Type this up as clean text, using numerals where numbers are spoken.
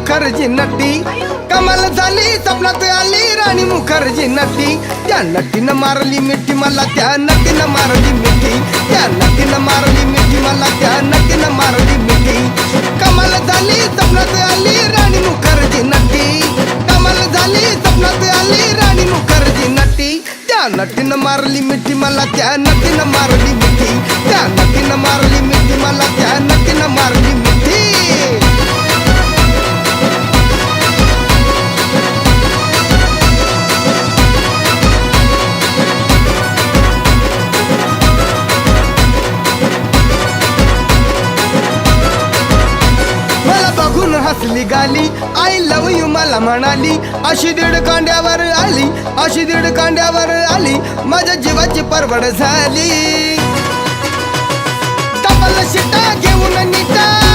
मुखर्जी नटी कमाल झाली स्वप्नात आली राणी मुखर्जी नटी त्या नटीनं मारली मिठी मला त्या नटीनं मारली मिठी त्या नटीनं मारली मिठी मला त्या नटीनं मारली मिठी कमाल झाली स्वप्नात आली राणी मुखर्जी नटी कमाल झाली स्वप्नात आली राणी मुखर्जी नटी त्या नटीनं मारली मिठी मला त्या नटीनं मारली मिठी त्या नटीनं मारली मिठी मला त्या नटीनं मारली मिठी हसली गाली आय लव यू मला म्हणाली अशी दीड कांड्यावर आली अशी दीड कांड्यावर आली माझ्या जीवाची परवड झाली डबल शिटा घेऊन नीटा